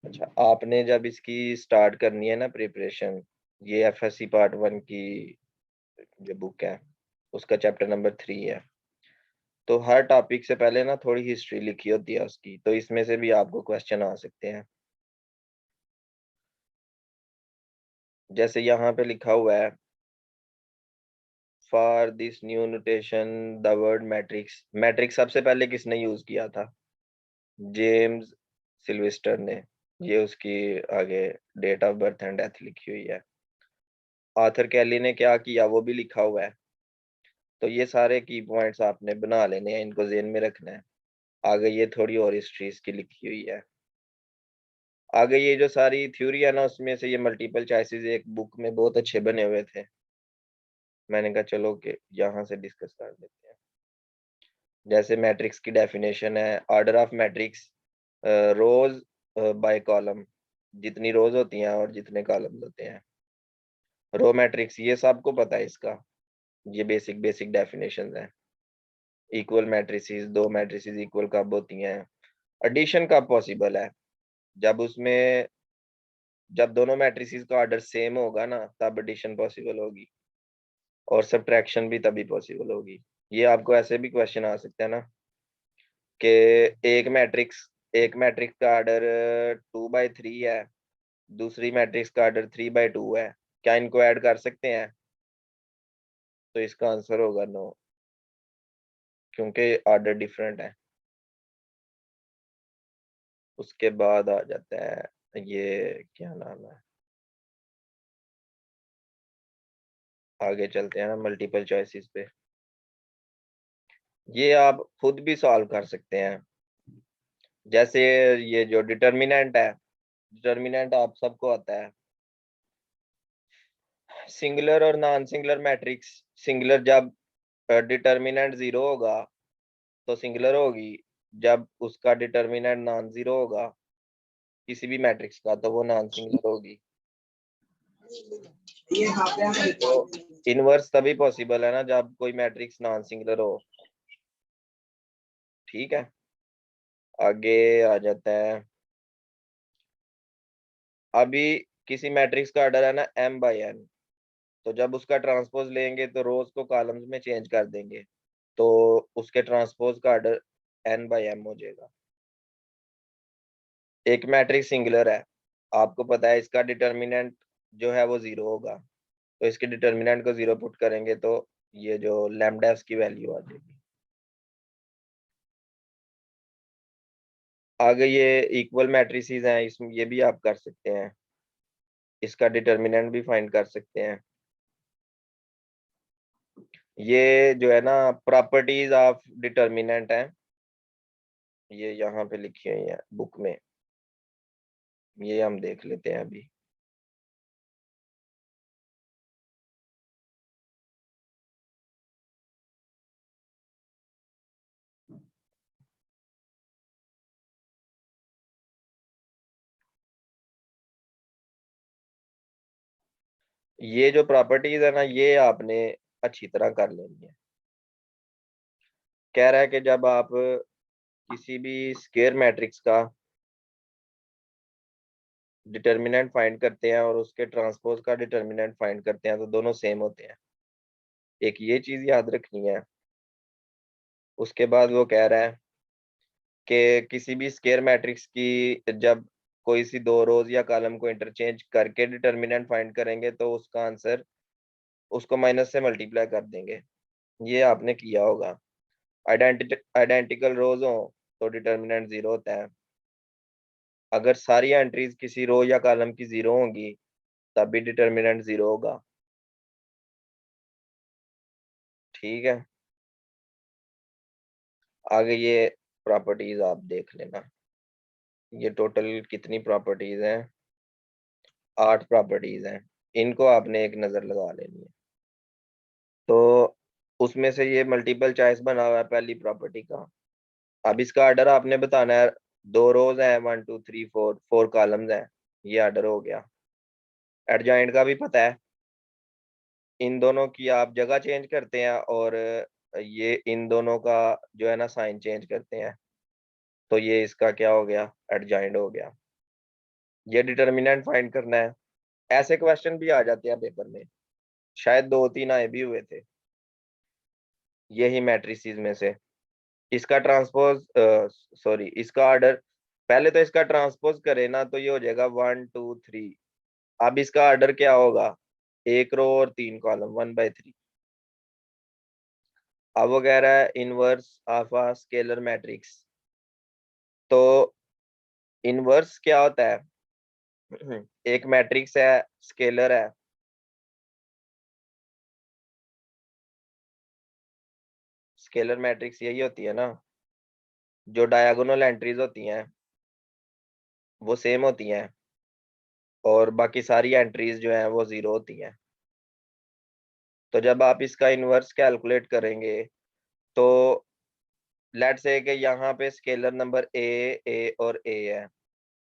अच्छा, आपने जब इसकी स्टार्ट करनी है ना प्रिपरेशन, ये एफएससी पार्ट 1 की जो बुक है, उसका चैप्टर नंबर 3 है। तो हर टॉपिक से पहले ना थोड़ी हिस्ट्री लिखी होती है उसकी, तो इसमें से भी आपको क्वेश्चन आ सकते हैं। जैसे यहाँ पे लिखा हुआ है, for this new notation the word matrix. Matrix सबसे पहले किसने यूज किया था? जेम्स सिल्वेस्टर ने। ये उसकी आगे date of birth and death लिखी हुई है। आर्थर कैली ने क्या किया वो भी लिखा हुआ है। तो ये सारे की पॉइंट्स आपने बना लेने हैं, इनको जेन में रखना है। आगे ये थोड़ी और हिस्ट्री इसकी लिखी हुई है। आगे ये जो सारी थ्योरी है ना, उसमें से ये मल्टीपल चॉइसेस एक बुक में बहुत अच्छे बने हुए थे। मैंने कहा चलो कि यहाँ से डिस्कस कर लेते हैं। जैसे मैट्रिक्स की डेफिनेशन है, order of matrix, rows by column, जितनी रोज होती हैं और जितने कॉलम होते हैं। रो मैट्रिक्स ये सबको पता है इसका, ये बेसिक बेसिक डेफिनेशन है। इक्वल मैट्रिसेस, दो मैट्रिसेस इक्वल कब होती हैं? एडिशन कब पॉसिबल है? जब उसमें जब दोनों मैट्रिसेस का ऑर्डर सेम होगा ना, तब एडिशन पॉसिबल होगी। और सब्ट्रैक्शन भी तभी पॉसिबल होगी। ये आपको ऐसे भी क्वेश्चन आ सकते हैं ना, कि एक मैट्रिक्स का ऑर्डर 2/3 है, दूसरी मैट्रिक्स का ऑर्डर 3/2 है, क्या इनको ऐड कर सकते हैं? तो इसका आंसर होगा नो, क्योंकि ऑर्डर डिफरेंट है। उसके बाद आ जाता है, ये क्या नाम है, आगे चलते हैं ना मल्टीपल चॉइसेस पे। ये आप खुद भी सॉल्व कर सकते हैं। जैसे ये जो डिटर्मिनेंट है, डिटर्मिनेंट आप सबको आता है। सिंगुलर और नॉन सिंगुलर मैट्रिक्स, सिंगुलर जब डिटर्मिनेंट 0 होगा तो सिंगुलर होगी, जब उसका डिटर्मिनेंट नॉन जीरो होगा किसी भी मैट्रिक्स का तो वो नॉन सिंगुलर होगी। तो इनवर्स तभी पॉसिबल है ना जब कोई मैट्रिक्स नॉन सिंगुलर हो। ठीक है, आगे आ जाता है। अभी किसी मैट्रिक्स का ऑर्डर है ना m/n, तो जब उसका ट्रांसपोज लेंगे तो रोज को कॉलम्स में चेंज कर देंगे, तो उसके ट्रांसपोज का ऑर्डर n/m हो जाएगा। एक मैट्रिक्स सिंगुलर है, आपको पता है इसका डिटर्मिनेंट जो है वो 0 होगा, तो इसके डिटर्मिनेंट को 0 पुट करेंगे तो ये जो लैम्डा है उसकी वैल्यू आ जाएगी। आगे ये इक्वल मैट्रिसेस हैं, इसमें ये भी आप कर सकते हैं, इसका डिटर्मिनेंट भी फाइंड कर सकते हैं। ये जो है ना प्रॉपर्टीज ऑफ डिटर्मिनेंट है, ये यहाँ पे लिखी हुई है बुक में, ये हम देख लेते हैं अभी। ये जो प्रॉपर्टीज है ना, ये आपने अच्छी तरह कर लेनी है। कह रहा है कि जब आप किसी भी स्केयर मैट्रिक्स का डिटर्मिनेंट फाइंड करते हैं और उसके ट्रांसपोज का डिटर्मिनेंट फाइंड करते हैं तो दोनों सेम होते हैं। एक ये चीज याद रखनी है। उसके बाद वो कह रहा है कि किसी भी स्केयर मैट्रिक्स की जब कोई सी दो रोज या कॉलम को इंटरचेंज करके डिटर्मिनेंट फाइंड करेंगे तो उसका आंसर उसको माइनस से मल्टीप्लाई कर देंगे। ये आपने किया होगा। आइडेंटिकल रोज हो तो डिटर्मिनेंट 0 होता है। अगर सारी एंट्रीज किसी रो या कॉलम की 0 होंगी तब भी डिटर्मिनेंट 0 होगा। ठीक है, आगे ये प्रॉपर्टीज आप देख लेना। ये टोटल कितनी प्रॉपर्टीज हैं? 8 प्रॉपर्टीज हैं। इनको आपने एक नजर लगा लेनी है। तो उसमें से ये मल्टीपल चॉइस बना हुआ है पहली प्रॉपर्टी का। अब इसका ऑर्डर आपने बताना है। दो रोज हैं, 1 2 3 4, 4 कॉलम्स हैं, ये ऑर्डर हो गया। एडजॉइंट का भी पता है, इन दोनों की आप जगह चेंज करते हैं और ये इन दोनों का जो है ना साइन चेंज करते हैं, तो ये इसका क्या हो गया? एडजॉइंट हो गया। ये डिटर्मिनेंट फाइंड करना है। ऐसे क्वेश्चन भी आ जाते हैं पेपर में, शायद 2-3 आए भी हुए थे यही मैट्रिसेस में से। इसका ट्रांसपोज, सॉरी, इसका ऑर्डर, पहले तो इसका ट्रांसपोज करे ना तो ये हो जाएगा 1 2 3। अब इसका ऑर्डर क्या होगा, एक रो और 3 कॉलम, 1/3। अब वो कह रहा है inverse of a scalar matrix. तो इनवर्स क्या होता है? एक मैट्रिक्स है, स्केलर है, स्केलर मैट्रिक्स यही होती है ना, जो डायगोनल एंट्रीज होती हैं वो सेम होती हैं और बाकी सारी एंट्रीज जो हैं वो जीरो होती हैं। तो जब आप इसका इनवर्स कैलकुलेट करेंगे तो लेट्स से कि यहाँ पे स्केलर नंबर ए और ए है,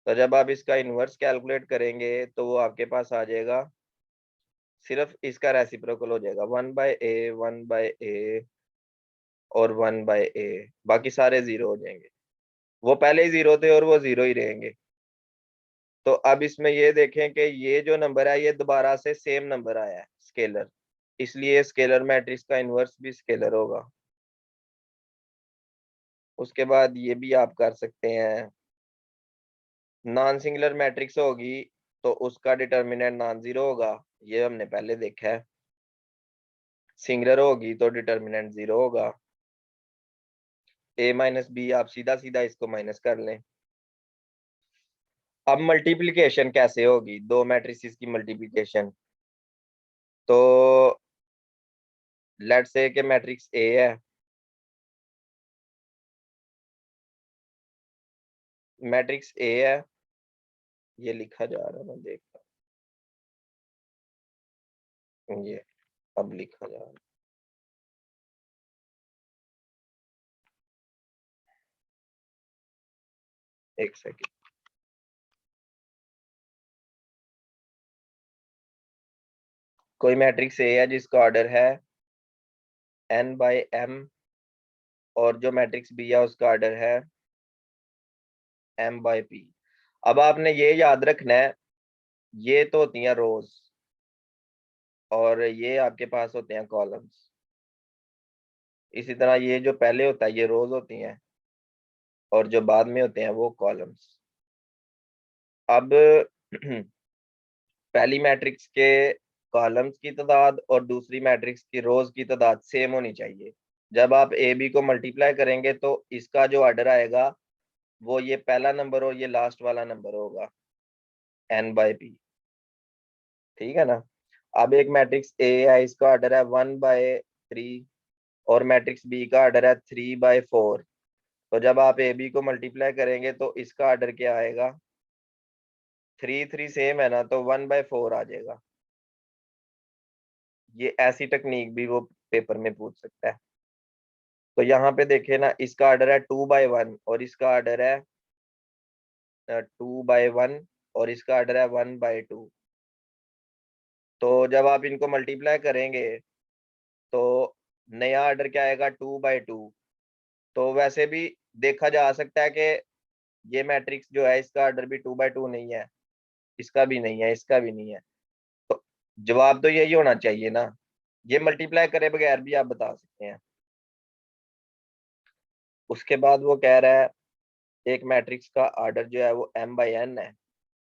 तो जब आप इसका इनवर्स कैलकुलेट करेंगे तो वो आपके पास आ जाएगा, सिर्फ इसका रेसिप्रोकल हो जाएगा, 1/a 1/a और 1/a, बाकी सारे जीरो हो जाएंगे। वो पहले ही जीरो थे और वो जीरो ही रहेंगे। तो अब इसमें ये देखें कि ये जो नंबर है ये दोबारा से सेम नंबर आया है, स्केलर, इसलिए स्केलर मैट्रिक्स का इनवर्स भी स्केलर होगा। उसके बाद ये भी आप कर सकते हैं, नॉन सिंगुलर मैट्रिक्स होगी तो उसका डिटर्मिनेंट नॉन जीरो होगा, ये हमने पहले देखा है। सिंगुलर होगी तो डिटर्मिनेंट जीरो होगा। a-b, आप सीधा सीधा इसको माइनस कर लें। अब मल्टीप्लिकेशन कैसे होगी, दो मैट्रिसेस की मल्टीप्लिकेशन। तो लेट्स से कि मैट्रिक्स ए है, मैट्रिक्स ए है, ये लिखा जा रहा है, मैं देखता हूँ, ये अब लिखा जा रहा है, एक सेकेंड। कोई मैट्रिक्स ए है जिसका ऑर्डर है n/m, और जो मैट्रिक्स बी है उसका ऑर्डर है m/p। अब आपने ये याद रखना है, ये तो होती हैं रोज और ये आपके पास होते हैं कॉलम्स। इसी तरह ये जो पहले होता है ये रोज होती हैं और जो बाद में होते हैं वो कॉलम्स। अब पहली मैट्रिक्स के कॉलम्स की तादाद और दूसरी मैट्रिक्स की रोज की तादाद सेम होनी चाहिए। जब आप ए बी को मल्टीप्लाई करेंगे तो इसका जो ऑर्डर आएगा वो ये पहला नंबर और ये लास्ट वाला नंबर होगा, n/p। ठीक है ना। अब एक मैट्रिक्स ए है, इसका ऑर्डर है 1/3 और मैट्रिक्स बी का ऑर्डर है 3/4। तो जब आप ए बी को मल्टीप्लाई करेंगे तो इसका ऑर्डर क्या आएगा, 3 3 सेम है ना, तो 1/4 आ जाएगा। ये ऐसी टेक्निक भी वो पेपर में पूछ सकता है। तो यहाँ पे देखे ना, इसका ऑर्डर है 2/1 और इसका ऑर्डर है 2/1 और इसका ऑर्डर है 1/2। तो जब आप इनको मल्टीप्लाई करेंगे तो नया ऑर्डर क्या आएगा, 2/2। तो वैसे भी देखा जा सकता है कि ये मैट्रिक्स जो है इसका ऑर्डर भी 2/2 नहीं है, इसका भी नहीं है, इसका भी नहीं है। तो जवाब तो यही होना चाहिए ना, ये मल्टीप्लाई करे बगैर भी आप बता सकते हैं। उसके बाद वो कह रहा है एक मैट्रिक्स का ऑर्डर जो है वो m/n है,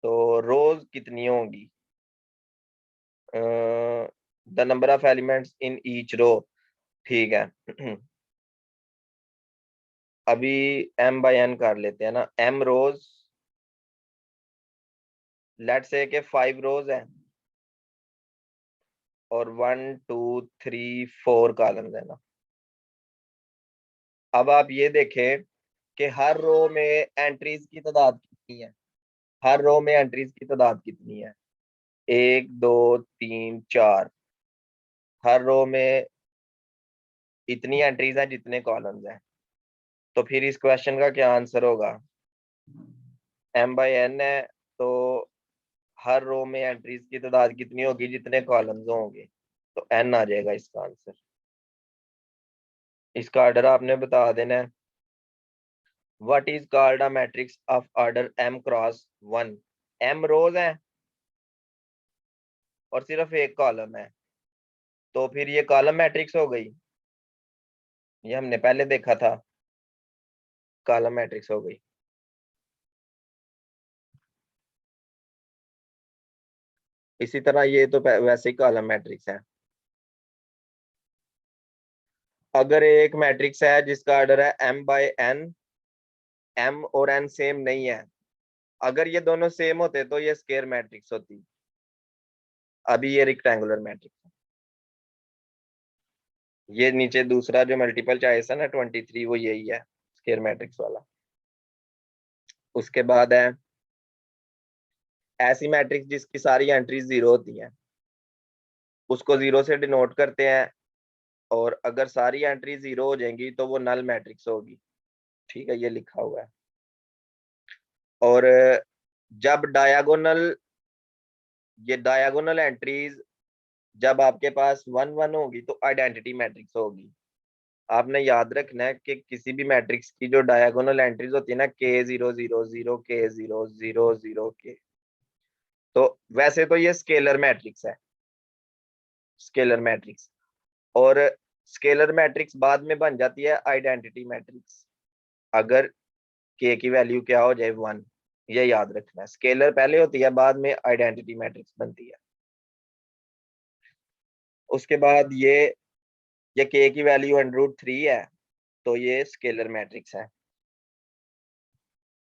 तो रोज कितनी होंगी, the number of elements in each row. ठीक है। अभी m/n कर लेते हैं ना, m रोज, लेट्स से के 5 रोज है और 1 2 3 4 कॉलम्स है ना। अब आप ये देखें कि हर रो में एंट्रीज की तादाद कितनी है, हर रो में एंट्रीज की तादाद कितनी है, 1 2 3 4। हर रो में इतनी एंट्रीज हैं जितने कॉलम्स हैं। तो फिर इस क्वेश्चन का क्या आंसर होगा, m/n है तो हर रो में एंट्रीज की तादाद कितनी होगी, जितने कॉलम्स होंगे, तो n आ जाएगा इसका आंसर। इसका ऑर्डर आपने बता देना है। What is called a matrix of order m cross 1। m रोज है और सिर्फ एक कॉलम है, तो फिर ये कॉलम मैट्रिक्स हो गई। ये हमने पहले देखा था, कॉलम मैट्रिक्स हो गई। इसी तरह ये तो वैसे ही कॉलम मैट्रिक्स है। अगर एक मैट्रिक्स है जिसका ऑर्डर है m/n, m और n सेम नहीं है, अगर ये दोनों सेम होते तो ये स्क्वायर मैट्रिक्स होती। अभी ये रेक्टेंगुलर मैट्रिक्स है। ये नीचे दूसरा जो मल्टीपल चॉइस है ना 23, वो यही है, स्क्वायर मैट्रिक्स वाला। उसके बाद है ऐसी मैट्रिक्स जिसकी सारी एंट्रीज जीरो होती हैं, उसको जीरो से डिनोट करते हैं। और अगर सारी एंट्री जीरो हो जाएंगी तो वो नल मैट्रिक्स होगी। ठीक है, ये लिखा हुआ है। और जब डायगोनल, ये डायगोनल एंट्रीज जब आपके पास 1 1 होगी तो आइडेंटिटी मैट्रिक्स होगी। आपने याद रखना है कि किसी भी मैट्रिक्स की जो डायगोनल एंट्रीज होती है ना, K0 0 0, K0 0 0 0 K, तो वैसे तो ये स्केलर मैट्रिक्स है, स्केलर मैट्रिक्स। और स्केलर मैट्रिक्स बाद में बन जाती है आइडेंटिटी मैट्रिक्स, अगर K की वैल्यू क्या हो जाए 1। ये याद रखना है, स्केलर पहले होती है, बाद में आइडेंटिटी मैट्रिक्स बनती है। उसके बाद ये K की वैल्यू √3 है, तो ये स्केलर मैट्रिक्स है।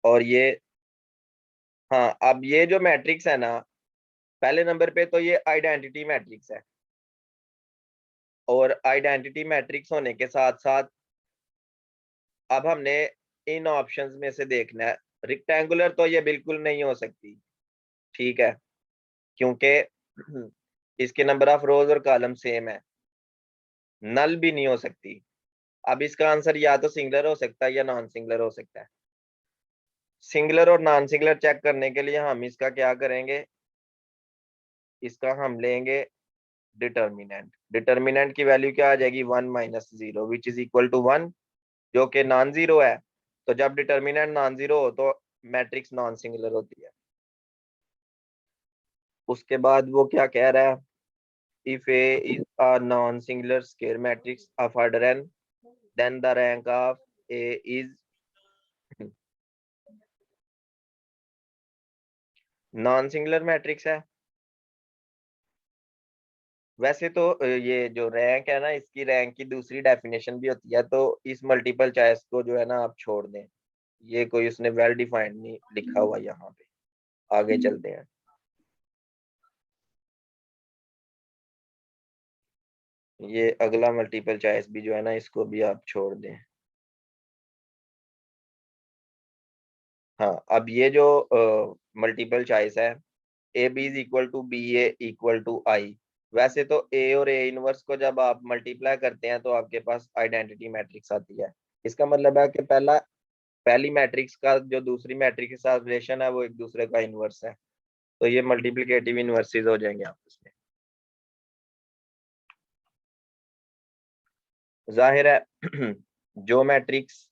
और ये, हाँ, अब ये जो मैट्रिक्स है ना, पहले नंबर पे तो ये आइडेंटिटी मैट्रिक्स है। और आइडेंटिटी मैट्रिक्स होने के साथ साथ अब हमने इन ऑप्शंस में से देखना है। रेक्टेंगुलर तो ये बिल्कुल नहीं हो सकती, ठीक है, क्योंकि इसके नंबर ऑफ रोज और कॉलम सेम है। नल भी नहीं हो सकती। अब इसका आंसर या तो सिंगुलर हो सकता है या नॉन सिंगुलर हो सकता है। सिंगुलर और नॉन सिंगुलर चेक करने के लिए हम इसका क्या करेंगे, इसका हम लेंगे डिटर्मिनेंट। डिटर्मिनेंट की वैल्यू क्या आ जाएगी, 1 - 0 विच इज इक्वल टू 1, जो कि नॉन जीरो है। तो जब डिटर्मिनेंट नॉन जीरो हो तो मैट्रिक्स नॉन सिंगुलर होती है। उसके बाद वो क्या कह रहा है, if A is a non-singular square matrix of order n, then the rank of A is non singular matrix है। वैसे तो ये जो रैंक है ना, इसकी रैंक की दूसरी डेफिनेशन भी होती है, तो इस मल्टीपल चॉइस को जो है ना आप छोड़ दें। ये कोई उसने वेल डिफाइंड नहीं लिखा हुआ यहाँ पे। आगे चलते हैं। ये अगला मल्टीपल चॉइस भी जो है ना, इसको भी आप छोड़ दें। हाँ, अब ये जो मल्टीपल चॉइस है, AB = BA = I, वैसे तो ए और ए इनवर्स को जब आप मल्टीप्लाई करते हैं तो आपके पास आइडेंटिटी मैट्रिक्स आती है। इसका मतलब है कि पहली मैट्रिक्स का जो दूसरी मैट्रिक्स के साथ रिलेशन है वो एक दूसरे का इनवर्स है। तो ये मल्टीप्लिकेटिव इनवर्सेस हो जाएंगे आपस में। जाहिर है जो मैट्रिक्स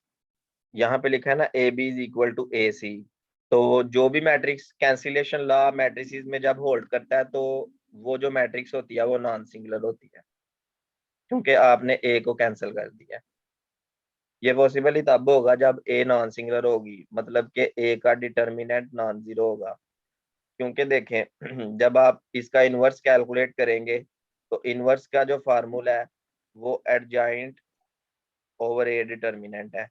यहाँ पे लिखा है ना AB = AC, तो जो भी मैट्रिक्स कैंसिलेशन लॉ मैट्रिसेस में जब होल्ड करता है, तो वो जो मैट्रिक्स होती है वो नॉन सिंगुलर होती है, क्योंकि आपने ए को कैंसिल कर दिया। ये पॉसिबल ही तब होगा जब ए नॉन सिंगुलर होगी, मतलब कि ए का डिटर्मिनेंट नॉन जीरो होगा। क्योंकि देखें जब आप इसका इनवर्स कैलकुलेट करेंगे तो इनवर्स का जो फार्मूला है वो एडजॉइंट ओवर ए डिटर्मिनेंट है।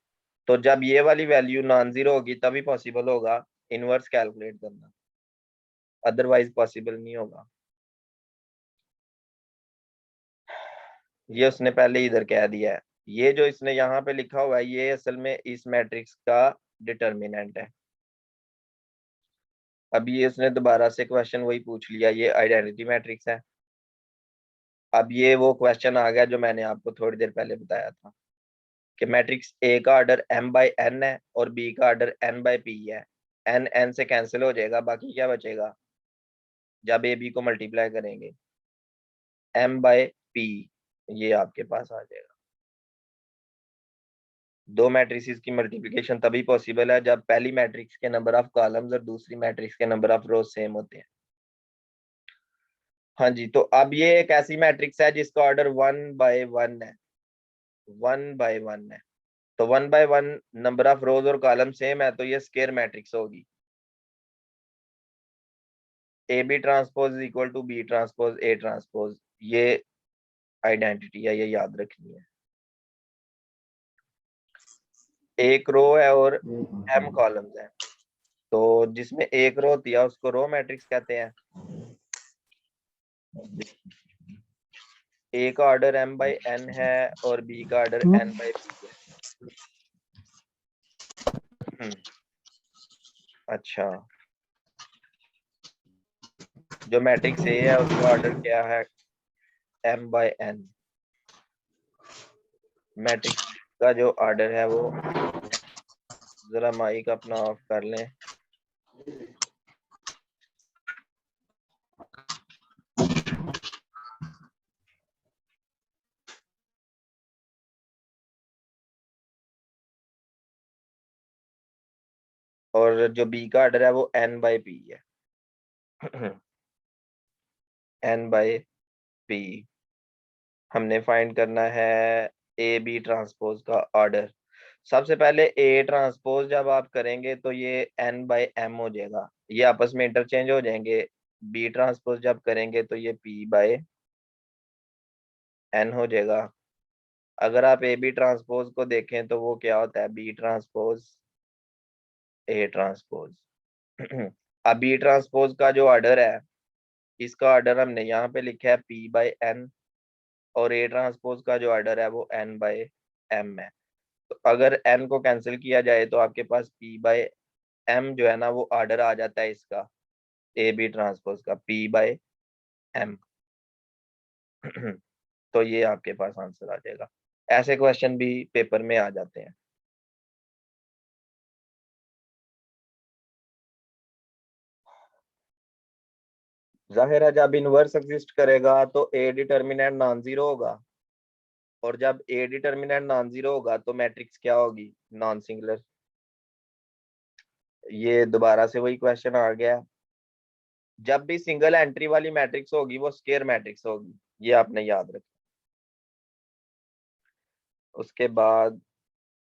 तो जब ये वाली वैल्यू नॉन जीरो होगी तभी पॉसिबल होगा इनवर्स कैलकुलेट करना, अदरवाइज पॉसिबल नहीं होगा। ये उसने पहले इधर कह दिया है। ये जो इसने यहाँ पे लिखा हुआ है ये असल में इस मैट्रिक्स का डिटर्मिनेंट है। अभी ये उसने दोबारा से क्वेश्चन वही पूछ लिया, ये आइडेंटिटी मैट्रिक्स है। अब ये वो क्वेश्चन आ गया जो मैंने आपको थोड़ी देर पहले बताया था कि मैट्रिक्स ए का ऑर्डर m/n है और बी का ऑर्डर n/p है। n n से कैंसिल हो जाएगा, बाकी क्या बचेगा जब ए बी को मल्टीप्लाई करेंगे, m/p, ये आपके पास आ जाएगा। दो मैट्रिसेस की मल्टीप्लिकेशन तभी पॉसिबल है जब पहली मैट्रिक्स के नंबर ऑफ कॉलम्स और दूसरी मैट्रिक्स के नंबर ऑफ रोज सेम होते हैं। हाँ जी, तो अब ये एक ऐसी मैट्रिक्स है जिसका ऑर्डर 1 by 1 है, 1 by 1 है। तो 1 by 1 नंबर ऑफ रोज और कॉलम सेम है, तो ये स्केयर मैट्रिक्स होगी। A B transpose is equal to B transpose A transpose, ये आइडेंटिटी है, ये याद रखनी है। एक रो है और m कॉलम्स हैं, तो जिसमें एक रो होती है उसको रो मैट्रिक्स कहते हैं। ए का ऑर्डर m/n है और बी का ऑर्डर n/p है। अच्छा, जो मैट्रिक्स ए है उसका ऑर्डर क्या है? m/n। मैट्रिक्स का जो ऑर्डर है वो, जरा माइक अपना ऑफ कर लें। और जो बी का ऑर्डर है वो n/p है। n/p हमने फाइंड करना है ए बी ट्रांसपोज का ऑर्डर। सबसे पहले ए ट्रांसपोज जब आप करेंगे तो ये n/m हो जाएगा, ये आपस में इंटरचेंज हो जाएंगे। बी ट्रांसपोज जब करेंगे तो ये p/n हो जाएगा। अगर आप ए बी ट्रांसपोज को देखें तो वो क्या होता है? B transpose A transpose. अब बी ट्रांसपोज का जो ऑर्डर है, इसका ऑर्डर हमने यहाँ पे लिखा है p/n, और ए ट्रांसपोज का जो ऑर्डर है वो n/m है। तो अगर n को कैंसिल किया जाए तो आपके पास p/m जो है ना वो ऑर्डर आ जाता है इसका, ए बी ट्रांसपोज का p/m। तो ये आपके पास आंसर आ जाएगा। ऐसे क्वेश्चन भी पेपर में आ जाते हैं। जाहिर है जब इनवर्स एग्जिस्ट करेगा तो ए डिटर्मिनेंट नॉन जीरो होगा, और जब ए डिटर्मिनेंट नॉन जीरो होगा तो मैट्रिक्स क्या होगी? Non singular. ये दोबारा से वही क्वेश्चन आ गया। जब भी सिंगल एंट्री वाली मैट्रिक्स होगी वो स्केयर मैट्रिक्स होगी, ये आपने याद रखना। उसके बाद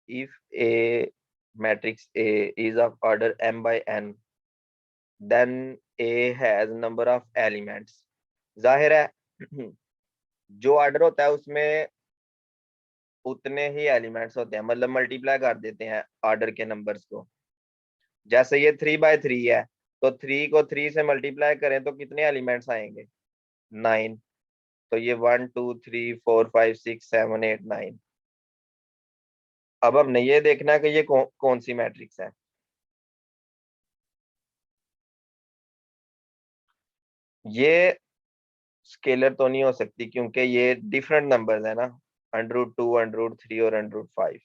if a matrix A is of order m/n, then A has number of elements. जाहिर है जो ऑर्डर होता है उसमें उतने ही एलिमेंट्स होते हैं, मतलब मल्टीप्लाई कर देते हैं ऑर्डर के नंबर्स को। जैसे ये 3/3 है, तो 3 को 3 से मल्टीप्लाई करें तो कितने एलिमेंट्स आएंगे? 9। तो ये 1 2 3 4 5 6 7 8 9। अब हमने ये देखना है कि ये कौन सी मैट्रिक्स है। ये स्केलर तो नहीं हो सकती क्योंकि ये डिफरेंट नंबर्स है ना, √2 √3 और √5।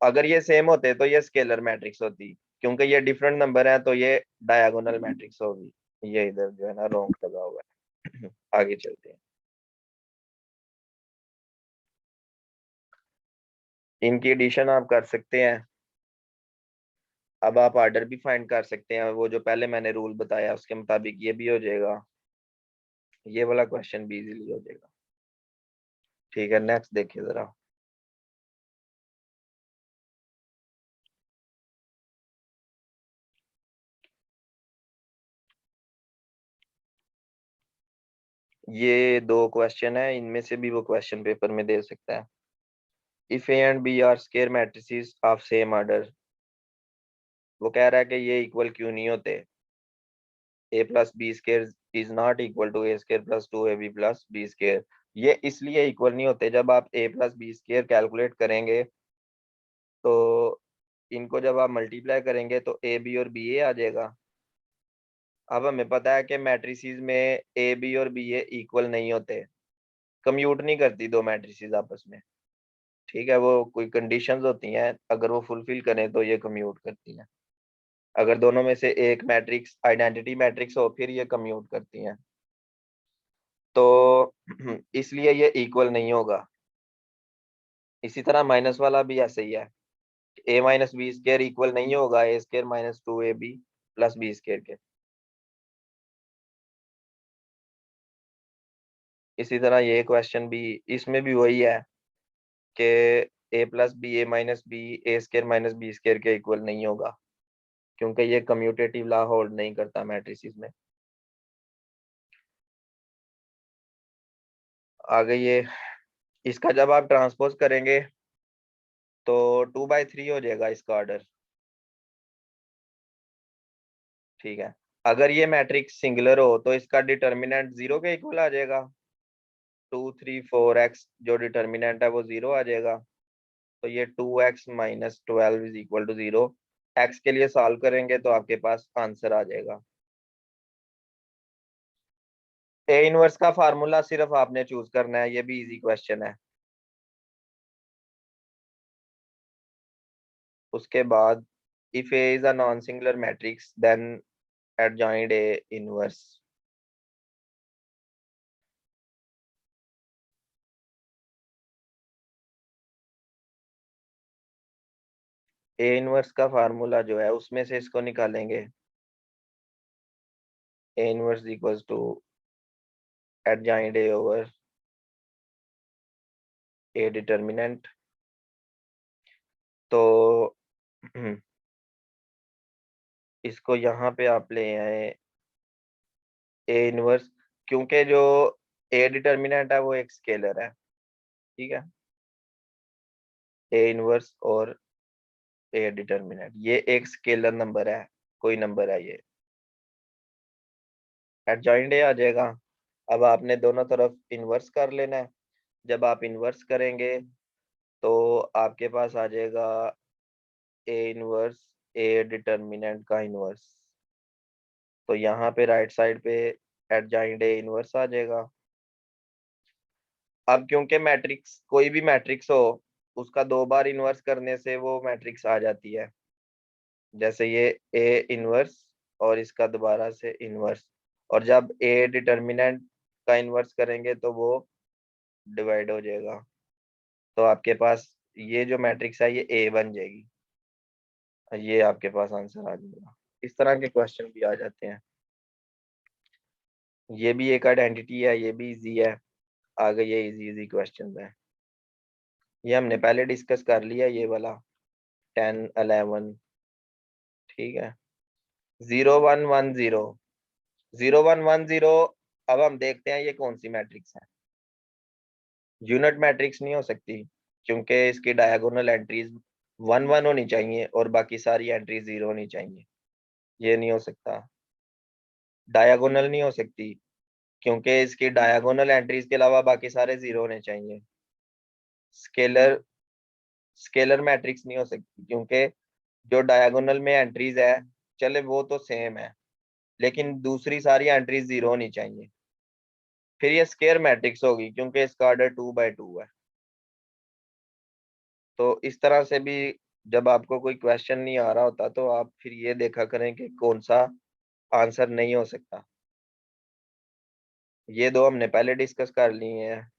अगर ये सेम होते तो ये स्केलर मैट्रिक्स होती, क्योंकि ये डिफरेंट नंबर है तो ये डायगोनल मैट्रिक्स होगी। ये इधर जो है ना रॉन्ग लगा हुआ है। आगे चलते हैं। इनकी एडिशन आप कर सकते हैं। अब आप ऑर्डर भी फाइंड कर सकते हैं, वो जो पहले मैंने रूल बताया उसके मुताबिक ये भी हो जाएगा, ये वाला क्वेश्चन भी इजीली हो जाएगा। ठीक है, नेक्स्ट देखिए जरा। ये दो क्वेश्चन है, इनमें से भी वो क्वेश्चन पेपर में दे सकता है। If A and B are square matrices of same order, वो कह रहा है कि ये इक्वल क्यों नहीं होते। A plus B square is not equal to A square plus 2ab plus B square. ये इसलिए इक्वल नहीं होते, जब आप A plus B square calculate करेंगे तो इनको जब आप मल्टीप्लाई करेंगे तो ए बी और बी ए आ जाएगा। अब हमें पता है कि मैट्रिसेस में ए बी और बी ए इक्वल नहीं होते, कम्यूट नहीं करती दो मैट्रिसेस आपस में। ठीक है, वो कोई कंडीशंस होती हैं, अगर वो फुलफिल करें तो ये कम्यूट करती हैं। अगर दोनों में से एक मैट्रिक्स आइडेंटिटी मैट्रिक्स हो फिर ये कम्यूट करती हैं, तो इसलिए ये इक्वल नहीं होगा। इसी तरह माइनस वाला भी ऐसे ही है, A minus B square equal नहीं होगा A square minus two A B plus B square के। इसी तरह ये क्वेश्चन भी, इसमें भी वही है कि ए प्लस बी ए माइनस बी ए स्केयर माइनस बी स्केयर के इक्वल नहीं होगा, क्योंकि ये कम्यूटेटिव लॉ होल्ड नहीं करता मैट्रिसेस में। आगे ये, इसका जब आप ट्रांसपोज करेंगे तो 2/3 हो जाएगा इसका ऑर्डर। ठीक है, अगर ये मैट्रिक्स सिंगुलर हो तो इसका डिटर्मिनेंट जीरो के इक्वल आ जाएगा। 2 3 4 x जो डिटर्मिनेंट है वो जीरो आ जाएगा। तो ये 2x - 12 is equal to zero. X के लिए सॉल्व करेंगे तो आपके पास आंसर आ जाएगा। ए इनवर्स का फार्मूला सिर्फ आपने चूज करना है, ये भी इजी क्वेश्चन है। उसके बाद if A is a non singular matrix then adjoint A inverse। A inverse का फार्मूला जो है उसमें से इसको निकालेंगे। A inverse equals to adjoint A over A determinant. तो इसको यहाँ पे आप ले आए ए इनवर्स, क्योंकि जो ए डिटर्मिनेंट है वो एक स्केलर है। ठीक है, ए इनवर्स और ए डिटर्मिनेंट ये एक स्केलर नंबर है, कोई नंबर है ये, एडजॉइंट ए आ जाएगा। अब आपने दोनों तरफ इनवर्स कर लेना है। जब आप इनवर्स करेंगे तो आपके पास आ जाएगा ए इनवर्स ए डिटर्मिनेंट का इनवर्स। तो यहाँ पे राइट साइड पे एडजॉइंट ए इनवर्स आ जाएगा। अब क्योंकि मैट्रिक्स कोई भी मैट्रिक्स हो उसका दो बार इनवर्स करने से वो मैट्रिक्स आ जाती है। जैसे ये ए इनवर्स और इसका दोबारा से इनवर्स, और जब ए डिटर्मिनेंट का इनवर्स करेंगे तो वो डिवाइड हो जाएगा। तो आपके पास ये जो मैट्रिक्स है ये ए बन जाएगी। ये आपके पास आंसर आ जाएगा। इस तरह के क्वेश्चन भी आ जाते हैं। ये भी एक आइडेंटिटी है, ये भी इजी है। आगे ये इजी इजी क्वेश्चन है, ये हमने पहले डिस्कस कर लिया ये वाला 10 11। ठीक है, 0 1 1 0 0 1 1 0। अब हम देखते हैं ये कौन सी मैट्रिक्स है। यूनिट मैट्रिक्स नहीं हो सकती, क्योंकि इसकी डायगोनल एंट्रीज 1 1 होनी चाहिए और बाकी सारी एंट्रीज 0 होनी चाहिए। ये नहीं हो सकता। डायगोनल नहीं हो सकती, क्योंकि इसकी डायगोनल एंट्रीज के अलावा बाकी सारे 0 होने चाहिए। स्केलर स्केलर मैट्रिक्स नहीं हो सकती, क्योंकि जो डायगोनल में एंट्रीज है चले वो तो सेम है, लेकिन दूसरी सारी एंट्रीज 0 होनी चाहिए। फिर ये स्केयर मैट्रिक्स होगी, क्योंकि इसका ऑर्डर 2/2 है। तो इस तरह से भी जब आपको कोई क्वेश्चन नहीं आ रहा होता तो आप फिर ये देखा करें कि कौन सा आंसर नहीं हो सकता। ये दो हमने पहले डिस्कस कर लिए हैं।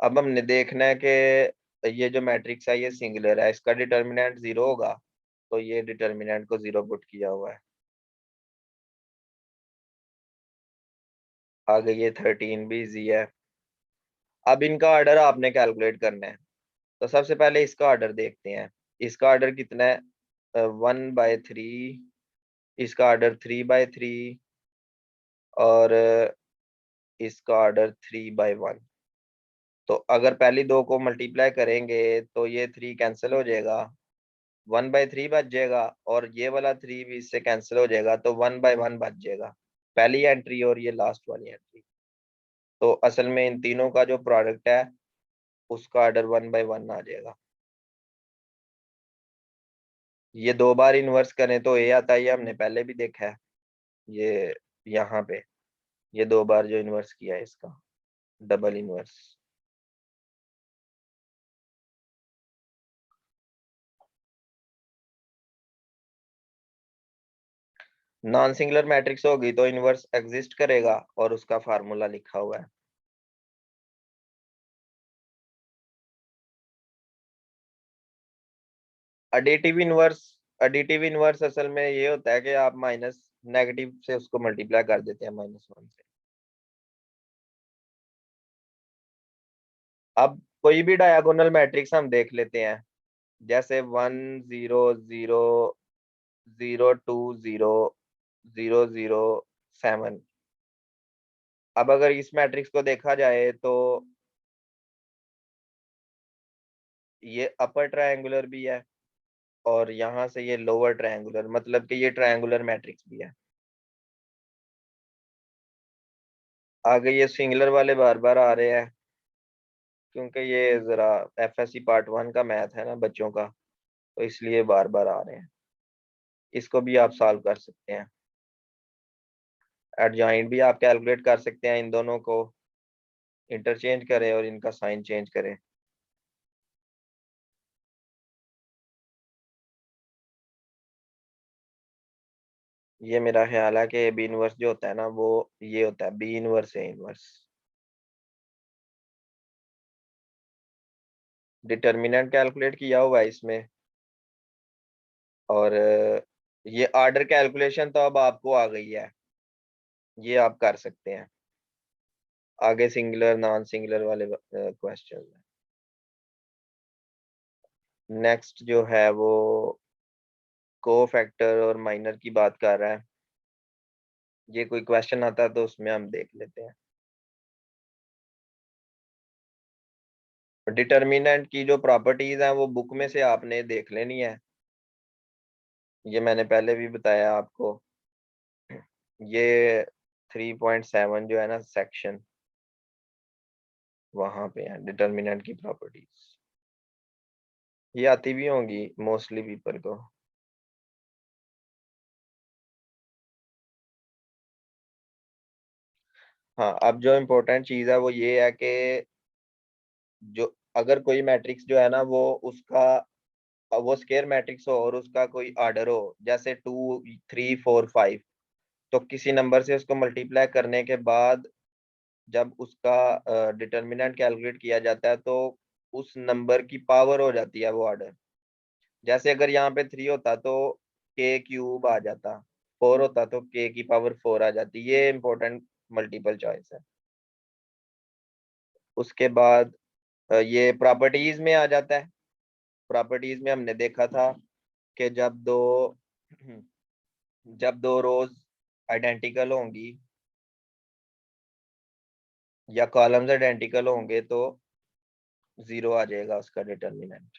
अब हमने देखना है कि ये जो मैट्रिक्स है ये सिंगुलर है, इसका डिटर्मिनेंट 0 होगा, तो ये डिटर्मिनेंट को 0 पुट किया हुआ है। आगे ये 13 भी इजी है। अब इनका ऑर्डर आपने कैलकुलेट करना है। तो सबसे पहले इसका ऑर्डर देखते हैं। इसका ऑर्डर कितना है, 1/3। इसका ऑर्डर 3/3 और इसका ऑर्डर 3/1। तो अगर पहली दो को मल्टीप्लाई करेंगे तो ये 3 कैंसिल हो जाएगा, 1/3 बच जाएगा, और ये वाला 3 भी इससे कैंसिल हो जाएगा, तो 1/1 बच जाएगा, पहली एंट्री और ये लास्ट वाली एंट्री। तो असल में इन तीनों का जो प्रोडक्ट है उसका ऑर्डर 1/1 आ जाएगा। ये दो बार इन्वर्स करें तो ए आता है, ये हमने पहले भी देखा है। ये यहाँ पे ये दो बार जो इन्वर्स किया है इसका double inverse. Non singular matrix होगी तो इन्वर्स एग्जिस्ट करेगा और उसका फार्मूला लिखा हुआ है। एडिटिव इनवर्स असल में ये होता है कि आप माइनस नेगेटिव से उसको मल्टीप्लाई कर देते हैं -1 से। अब कोई भी डायगोनल मैट्रिक्स हम देख लेते हैं, जैसे 1 0 0 0 2 0 0 0 7। अब अगर इस मैट्रिक्स को देखा जाए तो ये अपर ट्रायंगुलर भी है और यहाँ से ये लोअर ट्रायंगुलर, मतलब कि ये ट्रायंगुलर मैट्रिक्स भी है। आगे ये सिंगुलर वाले बार बार आ रहे हैं, क्योंकि ये जरा एफएससी पार्ट 1 का मैथ है ना बच्चों का, तो इसलिए बार बार आ रहे हैं। इसको भी आप सॉल्व कर सकते हैं। एडजॉइंट भी आप कैलकुलेट कर सकते हैं, इन दोनों को इंटरचेंज करें और इनका साइन चेंज करें। ये मेरा ख्याल है कि बी इनवर्स जो होता है ना, वो ये होता है B inverse A inverse. Determinant calculate किया हुआ है इसमें, और ये ऑर्डर कैलकुलेशन तो अब आपको आ गई है, ये आप कर सकते हैं। आगे सिंगुलर नॉन सिंगुलर वाले क्वेश्चन है। नेक्स्ट जो है वो को फैक्टर और माइनर की बात कर रहा है। ये कोई क्वेश्चन आता है तो उसमें हम देख लेते हैं। डिटर्मिनेंट की जो प्रॉपर्टीज हैं वो बुक में से आपने देख लेनी है, ये मैंने पहले भी बताया आपको। ये 3.7 जो है ना सेक्शन, वहां पे है डिटर्मिनेंट की प्रॉपर्टीज। ये आती भी होंगी मोस्टली पीपल को। हाँ, अब जो इम्पोर्टेंट चीज है वो ये है कि जो अगर कोई मैट्रिक्स जो है ना वो स्केयर मैट्रिक्स हो और उसका कोई ऑर्डर हो, जैसे 2 3 4 5, तो किसी नंबर से उसको मल्टीप्लाई करने के बाद जब उसका डिटर्मिनेंट कैलकुलेट किया जाता है तो उस नंबर की पावर हो जाती है वो ऑर्डर। जैसे अगर यहाँ पे 3 होता तो के क्यूब आ जाता, 4 होता तो के की पावर 4 आ जाती। ये इंपॉर्टेंट मल्टीपल चॉइस है। उसके बाद ये प्रॉपर्टीज में आ जाता है। प्रॉपर्टीज में हमने देखा था कि जब दो रोज आइडेंटिकल होंगी या कॉलम्स आइडेंटिकल होंगे तो 0 आ जाएगा उसका डिटर्मिनेंट।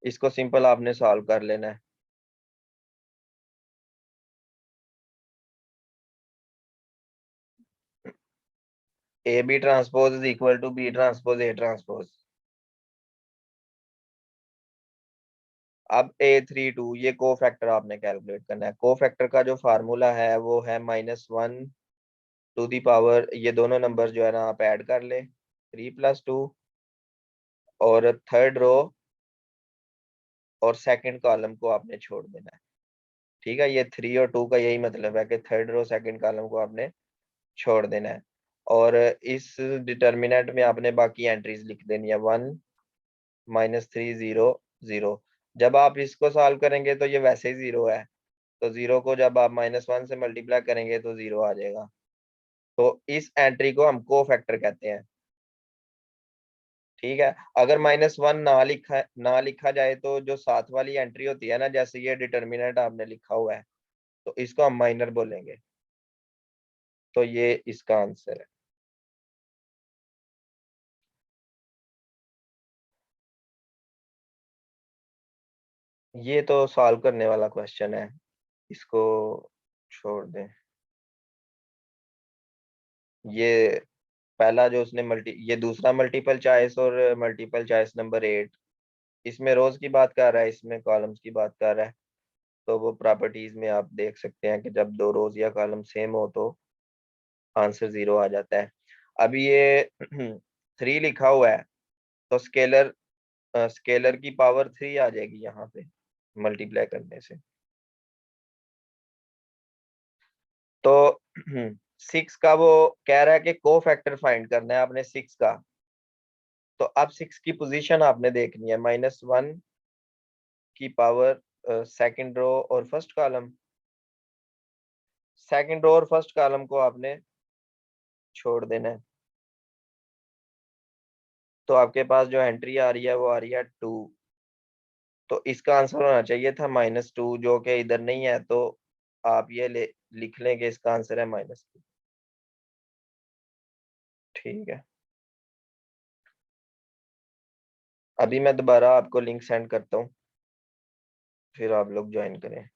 इसको सिंपल आपने सॉल्व कर लेना है। A B transpose is equal to B transpose A transpose. अब A32 ये को फैक्टर आपने कैलकुलेट करना है। को फैक्टर का जो फार्मूला है वो है -1 टू दी पावर, ये दोनों नंबर जो है ना आप ऐड कर ले, 3 + 2, और थर्ड रो और सेकंड कॉलम को आपने छोड़ देना है। ठीक है, ये 3 और 2 का यही मतलब है कि थर्ड रो सेकंड कॉलम को आपने छोड़ देना है। और इस डिटर्मिनेंट में आपने बाकी एंट्रीज लिख देनी है, 1 -3 0 0। जब आप इसको सॉल्व करेंगे तो ये वैसे ही 0 है, तो 0 को जब आप -1 से मल्टीप्लाई करेंगे तो 0 आ जाएगा। तो इस एंट्री को हम को फैक्टर कहते हैं। ठीक है, अगर -1 ना लिखा जाए तो जो साथ वाली एंट्री होती है ना, जैसे ये डिटर्मिनेंट आपने लिखा हुआ है, तो इसको हम माइनर बोलेंगे। तो ये इसका आंसर है। ये तो सॉल्व करने वाला क्वेश्चन है, इसको छोड़ दें। ये पहला जो उसने मल्टी ये दूसरा मल्टीपल चॉइस और मल्टीपल चॉइस नंबर 8, इसमें रोज की बात कर रहा है, इसमें कॉलम्स की बात कर रहा है। तो वो प्रॉपर्टीज में आप देख सकते हैं कि जब दो रोज या कॉलम सेम हो तो आंसर 0 आ जाता है। अभी ये 3 लिखा हुआ है, तो स्केलर की पावर 3 आ जाएगी यहाँ पे मल्टीप्लाई करने से। तो 6 का वो कह रहा है कि को फैक्टर फाइंड करना है आपने 6 का। तो अब 6 की पोजीशन आपने देखनी है, -1 की पावर सेकंड रो और फर्स्ट कॉलम। सेकंड रो और फर्स्ट कॉलम को आपने छोड़ देना है। तो आपके पास जो एंट्री आ रही है वो आ रही है 2। तो इसका आंसर होना चाहिए था -2, जो कि इधर नहीं है, तो आप ये लिख लें कि इसका आंसर है -2। ठीक है, अभी मैं दोबारा आपको लिंक सेंड करता हूँ, फिर आप लोग ज्वाइन करें।